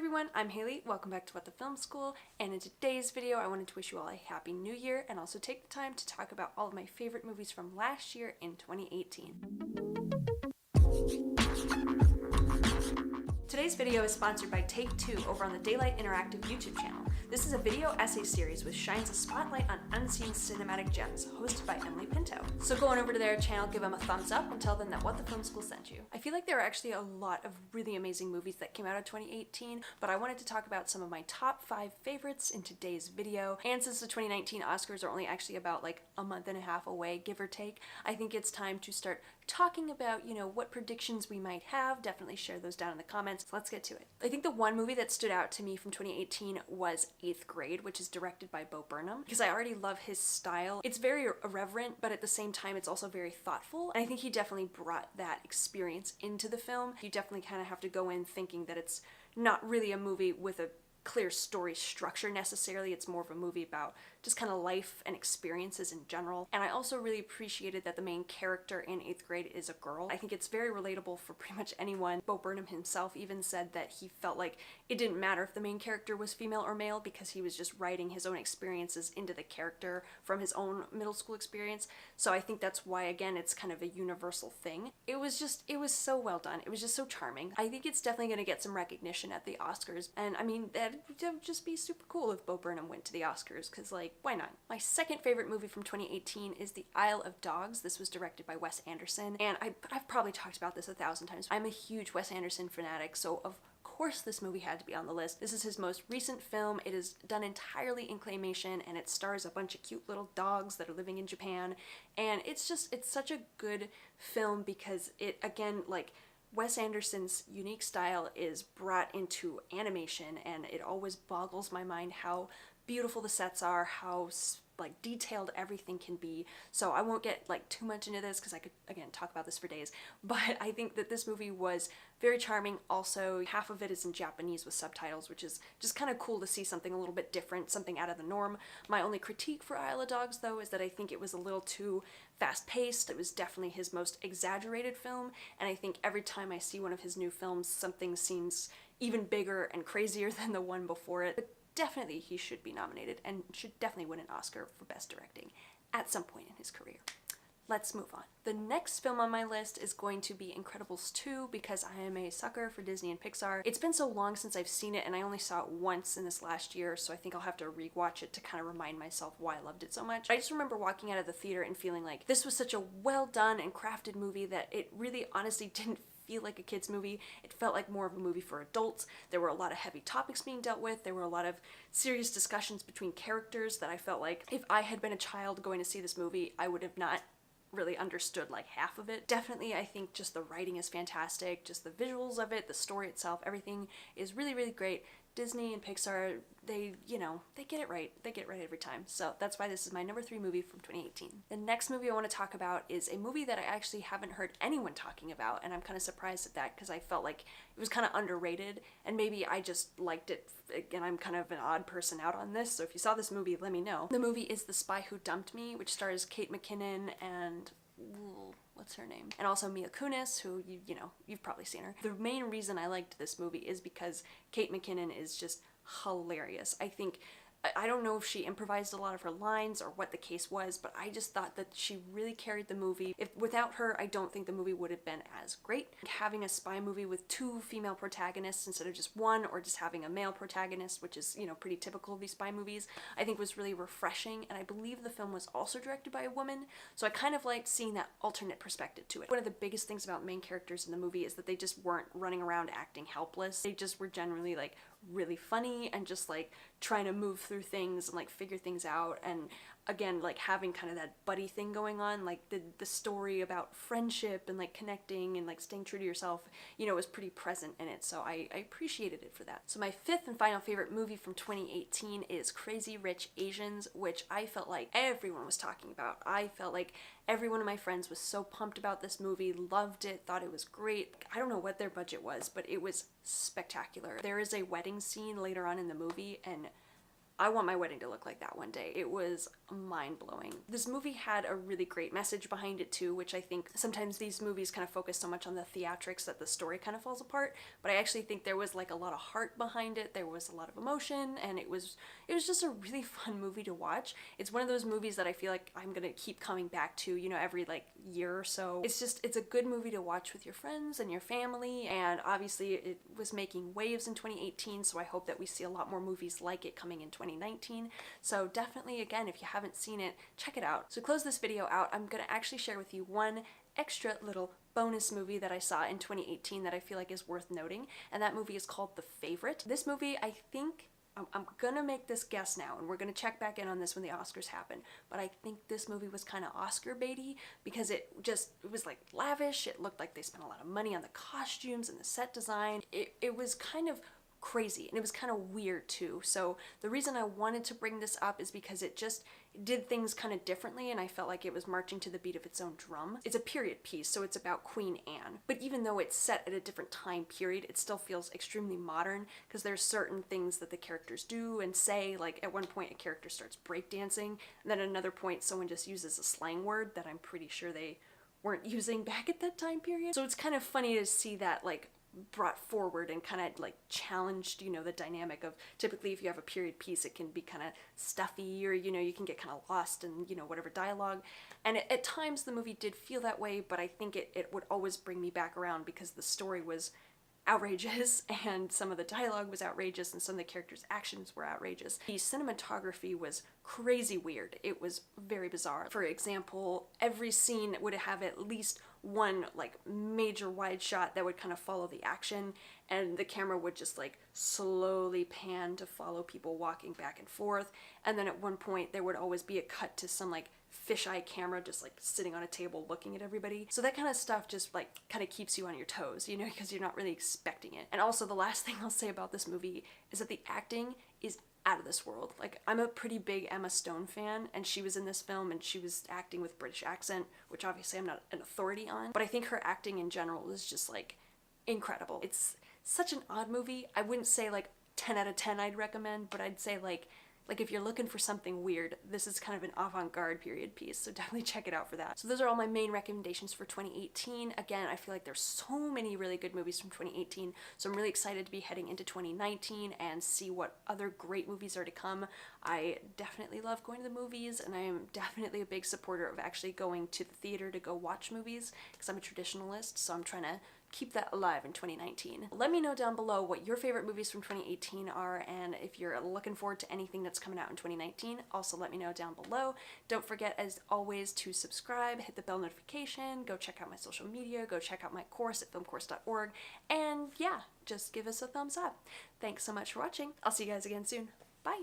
everyone, I'm Haley. Welcome back to What the Film School, and in today's video I wanted to wish you all a happy new year and also take the time to talk about all of my favorite movies from last year in 2018. Today's video is sponsored by Take Two over on the Daylight Interactive YouTube channel. This is a video essay series which shines a spotlight on unseen cinematic gems, hosted by Emily Pinto. So go on over to their channel, give them a thumbs up, and tell them that What the Film School sent you. I feel like there are actually a lot of really amazing movies that came out of 2018, but I wanted to talk about some of my top 5 favorites in today's video. And since the 2019 Oscars are only actually about like a month and a half away, give or take, I think it's time to start talking about, what predictions we might have. Definitely share those down in the comments. So let's get to it. I think the one movie that stood out to me from 2018 was 8th Grade, which is directed by Bo Burnham, because I already love his style. It's very irreverent, but at the same time it's also very thoughtful, and I think he definitely brought that experience into the film. You definitely kind of have to go in thinking that it's not really a movie with a clear story structure necessarily. It's more of a movie about just kind of life and experiences in general. And I also really appreciated that the main character in 8th Grade is a girl. I think it's very relatable for pretty much anyone. Bo Burnham himself even said that he felt like it didn't matter if the main character was female or male because he was just writing his own experiences into the character from his own middle school experience. So I think that's why, again, it's kind of a universal thing. It was so well done. It was just so charming. I think it's definitely going to get some recognition at the Oscars. And I mean, that would just be super cool if Bo Burnham went to the Oscars, because like, why not? My second favorite movie from 2018 is The Isle of Dogs. This was directed by Wes Anderson, and I've probably talked about this 1,000 times. I'm a huge Wes Anderson fanatic, so of course this movie had to be on the list. This is his most recent film. It is done entirely in claymation, and it stars a bunch of cute little dogs that are living in Japan, and it's such a good film because it, again, like, Wes Anderson's unique style is brought into animation, and it always boggles my mind how beautiful the sets are, how like detailed everything can be. So I won't get like too much into this because I could, again, talk about this for days, but I think that this movie was very charming. Also, half of it is in Japanese with subtitles, which is just kind of cool to see something a little bit different, something out of the norm. My only critique for Isle of Dogs, though, is that I think it was a little too fast-paced. It was definitely his most exaggerated film, and I think every time I see one of his new films, something seems even bigger and crazier than the one before it. But definitely he should be nominated and should definitely win an Oscar for Best Directing at some point in his career. Let's move on. The next film on my list is going to be Incredibles 2 because I am a sucker for Disney and Pixar. It's been so long since I've seen it, and I only saw it once in this last year, so I think I'll have to rewatch it to kind of remind myself why I loved it so much. I just remember walking out of the theater and feeling like this was such a well done and crafted movie that it really honestly didn't feel like a kid's movie. It felt like more of a movie for adults. There were a lot of heavy topics being dealt with. There were a lot of serious discussions between characters that I felt like if I had been a child going to see this movie, I would have not really understood like half of it. Definitely, I think just the writing is fantastic, just the visuals of it, the story itself, everything is really, really great. Disney and Pixar, they get it right. They get it right every time. So that's why this is my number 3 movie from 2018. The next movie I want to talk about is a movie that I actually haven't heard anyone talking about, and I'm kind of surprised at that because I felt like it was kind of underrated, and maybe I just liked it, and I'm kind of an odd person out on this, so if you saw this movie, let me know. The movie is The Spy Who Dumped Me, which stars Kate McKinnon and what's her name? And also Mila Kunis, who you've probably seen her. The main reason I liked this movie is because Kate McKinnon is just hilarious. I don't know if she improvised a lot of her lines or what the case was, but I just thought that she really carried the movie. Without her, I don't think the movie would have been as great. Having a spy movie with 2 female protagonists instead of just one, or just having a male protagonist, which is, pretty typical of these spy movies, I think was really refreshing, and I believe the film was also directed by a woman, so I kind of liked seeing that alternate perspective to it. One of the biggest things about main characters in the movie is that they just weren't running around acting helpless. They just were generally like really funny and just like trying to move through things and like figure things out, and again, like having kind of that buddy thing going on, like the story about friendship and like connecting and like staying true to yourself, was pretty present in it, so I appreciated it for that. So my 5th and final favorite movie from 2018 is Crazy Rich Asians, which I felt like everyone was talking about. I felt like every one of my friends was so pumped about this movie, loved it, thought it was great. I don't know what their budget was, but it was spectacular. There is a wedding scene later on in the movie, and I want my wedding to look like that one day. It was mind-blowing. This movie had a really great message behind it too, which I think sometimes these movies kind of focus so much on the theatrics that the story kind of falls apart, but I actually think there was like a lot of heart behind it. There was a lot of emotion, and it was just a really fun movie to watch. It's one of those movies that I feel like I'm gonna keep coming back to, you know, every like year or so. It's a good movie to watch with your friends and your family, and obviously it was making waves in 2018, so I hope that we see a lot more movies like it coming in 2019. So definitely, again, if you haven't seen it, check it out. So to close this video out, I'm gonna actually share with you one extra little bonus movie that I saw in 2018 that I feel like is worth noting, and that movie is called The Favorite. This movie, I think, I'm gonna make this guess now, and we're gonna check back in on this when the Oscars happen, but I think this movie was kind of Oscar baity because it was like lavish. It looked like they spent a lot of money on the costumes and the set design. It was kind of crazy, and it was kind of weird too. So the reason I wanted to bring this up is because it just did things kind of differently, and I felt like it was marching to the beat of its own drum. It's a period piece, so it's about Queen Anne, but even though it's set at a different time period, it still feels extremely modern because there's certain things that the characters do and say. Like at one point a character starts breakdancing, and then at another point someone just uses a slang word that I'm pretty sure they weren't using back at that time period. So it's kind of funny to see that like brought forward and kind of like challenged, you know, the dynamic of typically if you have a period piece, it can be kind of stuffy, or, you know, you can get kind of lost in, you know, whatever dialogue. And at times the movie did feel that way, but I think it would always bring me back around because the story was outrageous and some of the dialogue was outrageous and some of the characters' actions were outrageous. The cinematography was crazy weird. It was very bizarre. For example, every scene would have at least one like major wide shot that would kind of follow the action, and the camera would just like slowly pan to follow people walking back and forth, and then at one point there would always be a cut to some like fisheye camera just like sitting on a table looking at everybody. So that kind of stuff just like kind of keeps you on your toes, you know, because you're not really expecting it. And also the last thing I'll say about this movie is that the acting is out of this world. Like, I'm a pretty big Emma Stone fan, and she was in this film and she was acting with British accent, which obviously I'm not an authority on, but I think her acting in general is just like incredible. It's such an odd movie. I wouldn't say like 10 out of 10 I'd recommend, but I'd say like if you're looking for something weird, this is kind of an avant-garde period piece, so definitely check it out for that. So those are all my main recommendations for 2018. Again, I feel like there's so many really good movies from 2018, so I'm really excited to be heading into 2019 and see what other great movies are to come. I definitely love going to the movies, and I am definitely a big supporter of actually going to the theater to go watch movies, because I'm a traditionalist, so I'm trying to keep that alive in 2019. Let me know down below what your favorite movies from 2018 are, and if you're looking forward to anything that's coming out in 2019, also let me know down below. Don't forget, as always, to subscribe, hit the bell notification, go check out my social media, go check out my course at filmcourse.org, and yeah, just give us a thumbs up. Thanks so much for watching. I'll see you guys again soon. Bye!